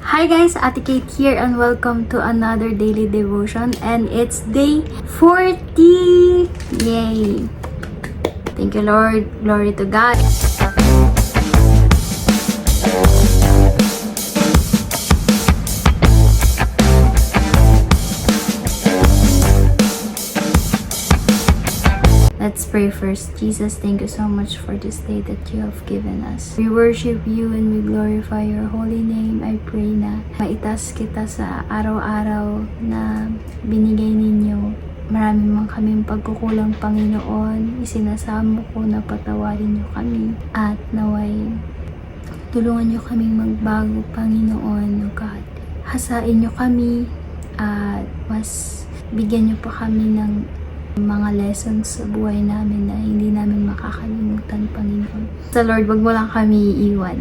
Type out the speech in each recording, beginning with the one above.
Hi guys, Ate Kate here and welcome to another daily devotion and it's day 40! Yay! Thank you Lord, glory to God. Let's pray first. Jesus, thank you so much for this day that you have given us. We worship you and we glorify your holy name. I pray na maitas kita sa araw-araw na binigay ninyo. Marami man kaming pagkukulang, Panginoon. Isinasamo ko na patawarin niyo kami at naway tulungan niyo kaming magbago, Panginoon, O God. Hasain niyo kami at mas bigyan niyo pa kami ng mga lessons sa buhay namin na hindi namin makakalimutan, Panginoon. Sa Lord, wag mo lang kami iiwan.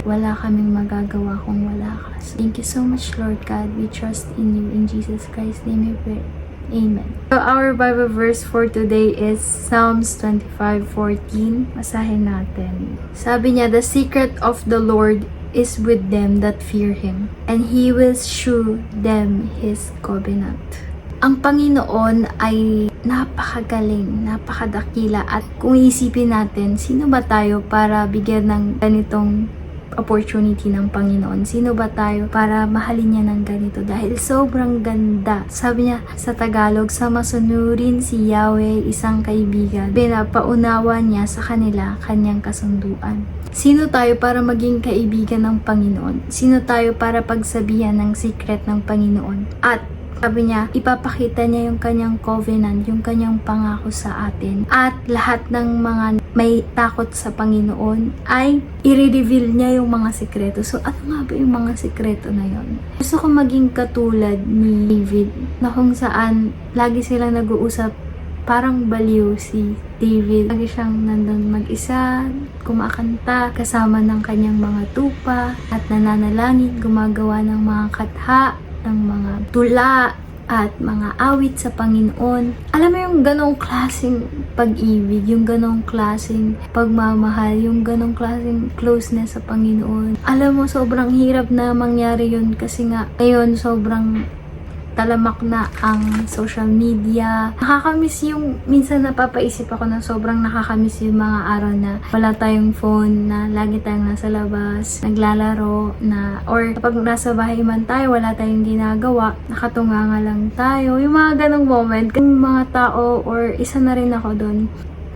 Wala kaming magagawa kung wala ka. So, thank you so much, Lord God. We trust in you. In Jesus Christ's name we pray. Amen. So, our Bible verse for today is Psalms 25:14. Basahin natin. Sabi niya, "The secret of the Lord is with them that fear Him, and He will shew them His covenant." Ang Panginoon ay napakagaling, napakadakila at kung isipin natin, sino ba tayo para bigyan ng ganitong opportunity ng Panginoon? Sino ba tayo para mahalin niya ng ganito? Dahil sobrang ganda. Sabi niya sa Tagalog, sa masunurin si Yahweh isang kaibigan, pinapaunawa niya sa kanila kanyang kasunduan. Sino tayo para maging kaibigan ng Panginoon? Sino tayo para pagsabihan ng secret ng Panginoon? At sabi niya, ipapakita niya yung kanyang covenant, yung kanyang pangako sa atin. At lahat ng mga may takot sa Panginoon ay i-reveal niya yung mga sikreto. So, ano nga ba yung mga sikreto na yon? Gusto ko maging katulad ni David, na kung saan lagi sila nag-uusap, parang baliw si David. Lagi siyang nandun mag-isa, kumakanta, kasama ng kanyang mga tupa, at nananalangin, gumagawa ng mga katha, ng mga tula at mga awit sa Panginoon. Alam mo yung ganong klaseng pag-ibig, yung ganong klaseng pagmamahal, yung ganong klaseng closeness sa Panginoon. Alam mo, sobrang hirap na mangyari yun kasi nga ngayon sobrang talamak na ang social media. Nakakamiss yung, minsan napapaisip ako na sobrang nakakamiss yung mga araw na wala tayong phone, na lagi tayong nasa labas, naglalaro, na, or kapag nasa bahay man tayo, wala tayong ginagawa, nakatunganga lang tayo. Yung mga ganong moment, yung mga tao, or isa na rin ako doon,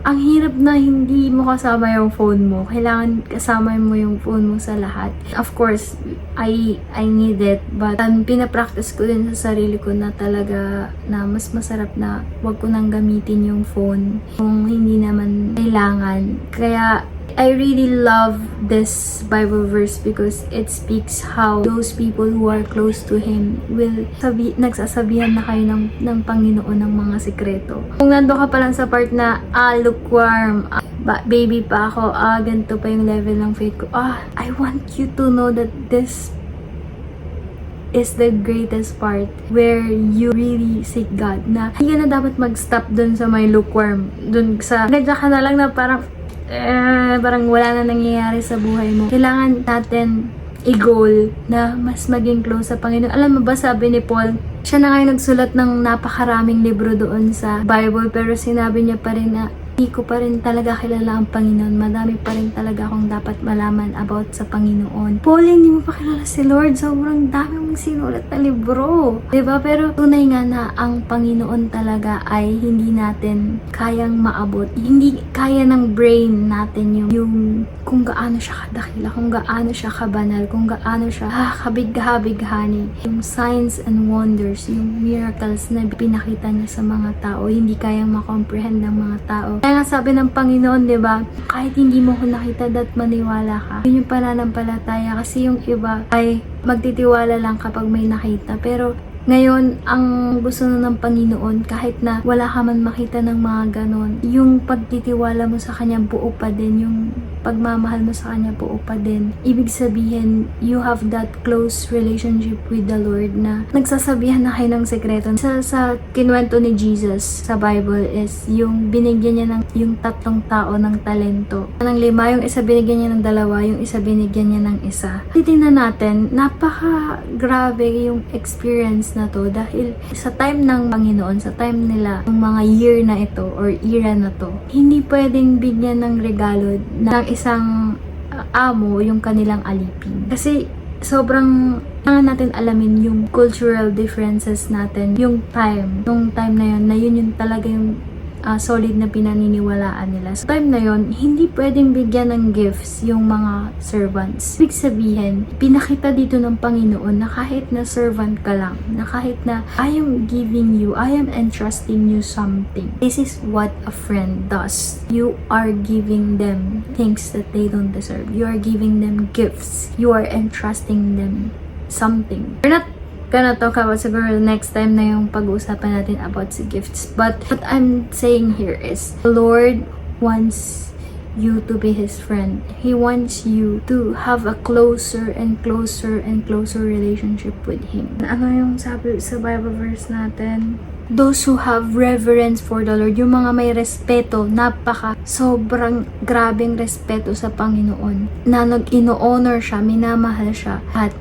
ang hirap na hindi mo kasama yung phone mo. Kailangan kasama mo yung phone mo sa lahat. Of course, I need it. But pinapractice ko din sa sarili ko na talaga na mas masarap na wag ko nang gamitin yung phone kung hindi naman kailangan. Kaya I really love this Bible verse because it speaks how those people who are close to Him will nagsasabihan na kayo ng Panginoon ng mga sikreto. Kung nando ka pa lang sa part na, lukewarm, baby pa ako, ganito pa yung level ng faith ko, I want you to know that this is the greatest part where you really seek God. Na hindi ka na dapat mag-stop dun sa may lukewarm. Dun sa, nandiyan ka na lang na parang wala na nangyayari sa buhay mo. Kailangan natin i-goal na mas maging close sa Panginoon. Alam mo ba, sabi ni Paul, siya na ngayon nagsulat ng napakaraming libro doon sa Bible, pero sinabi niya pa rin na hindi ko pa rin talaga kilala ang Panginoon. Madami pa rin talaga akong dapat malaman about sa Panginoon. Paul, hindi mo pa kilala si Lord. Sobrang dami mong sinulat na libro. Diba? Pero tunay nga na ang Panginoon talaga ay hindi natin kayang maabot. Hindi kaya ng brain natin yung kung gaano siya kadakila, kung gaano siya kabanal, kung gaano siya kabig-habighani. Yung signs and wonders, yung miracles na pinakita niya sa mga tao, hindi kayang makomprehend ng mga tao. Kaya nga sabi ng Panginoon, di ba, kahit hindi mo ko nakita, dat maniwala ka. Yun yung pananampalataya, kasi yung iba ay magtitiwala lang kapag may nakita. Pero ngayon, ang gusto na ng Panginoon, kahit na wala ka man makita ng mga ganon, yung pagtitiwala mo sa Kanya buo pa din, yung pagmamahal mo sa Kanya buo pa din. Ibig sabihin, you have that close relationship with the Lord na nagsasabihan na kayo ng sekreto. Sa kinwento ni Jesus sa Bible is yung binigyan niya ng yung 3 tao ng talento. Ng 5, yung isa binigyan niya ng 2, yung isa binigyan niya ng 1. Titingnan natin, napaka-grabe yung experience na to dahil sa time ng Panginoon, sa time nila, yung mga year na ito or era na to, hindi pwedeng bigyan ng regalo ng isang amo yung kanilang alipin. Kasi sobrang kailangan natin alamin yung cultural differences natin, yung nung time na yun yung talaga yung solid na pinaniniwalaan nila. So, time na yon, hindi pwedeng bigyan ng gifts yung mga servants. Ibig sabihin, pinakita dito ng Panginoon na kahit na servant ka lang, na kahit na I am giving you, I am entrusting you something. This is what a friend does. You are giving them things that they don't deserve. You are giving them gifts. You are entrusting them something. We're not gonna talk about siguro next time na yung pag-uusapan natin about the gifts. But what I'm saying here is, the Lord wants you to be His friend. He wants you to have a closer and closer and closer relationship with Him. Ano yung sabi sa Bible verse natin? Those who have reverence for the Lord, yung mga may respeto, sobrang grabing respeto sa Panginoon, na nag-ino-honor siya, minamahal siya, at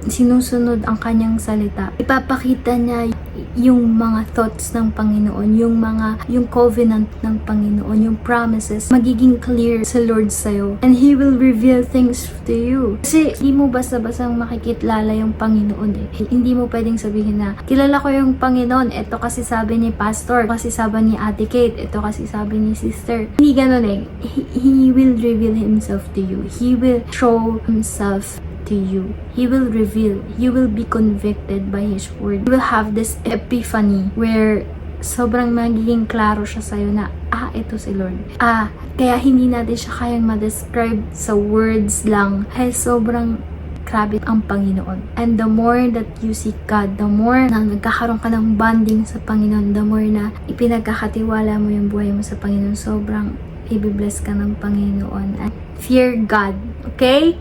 sinusunod ang kanyang salita. Ipapakita niya yung mga thoughts ng Panginoon, yung covenant ng Panginoon, yung promises, magiging clear sa Lord sa'yo. And He will reveal things to you. Kasi hindi mo basta-bastang makikitlala yung Panginoon eh. Hindi mo pwedeng sabihin na, kilala ko yung Panginoon, ito kasi sabi ni Pastor, ito kasi sabi ni Ate Kate, ito kasi sabi ni Sister. Hindi ganun eh. He will reveal Himself to you. He will show Himself to you. He will reveal. You will be convicted by His word. You will have this epiphany where sobrang magiging klaro siya sa'yo na, ito si Lord. Kaya hindi natin siya kayang ma-describe sa words lang. Kaya sobrang grabe ang Panginoon. And the more that you seek God, the more na nagkakaroon ka ng bonding sa Panginoon, the more na ipinagkakatiwala mo yung buhay mo sa Panginoon, sobrang i-bless ka ng Panginoon. And fear God. Okay?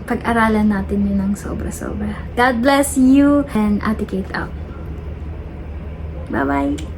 Pag-aralan natin yun ng sobra-sobra. God bless you, and Ate Kate out. Bye-bye!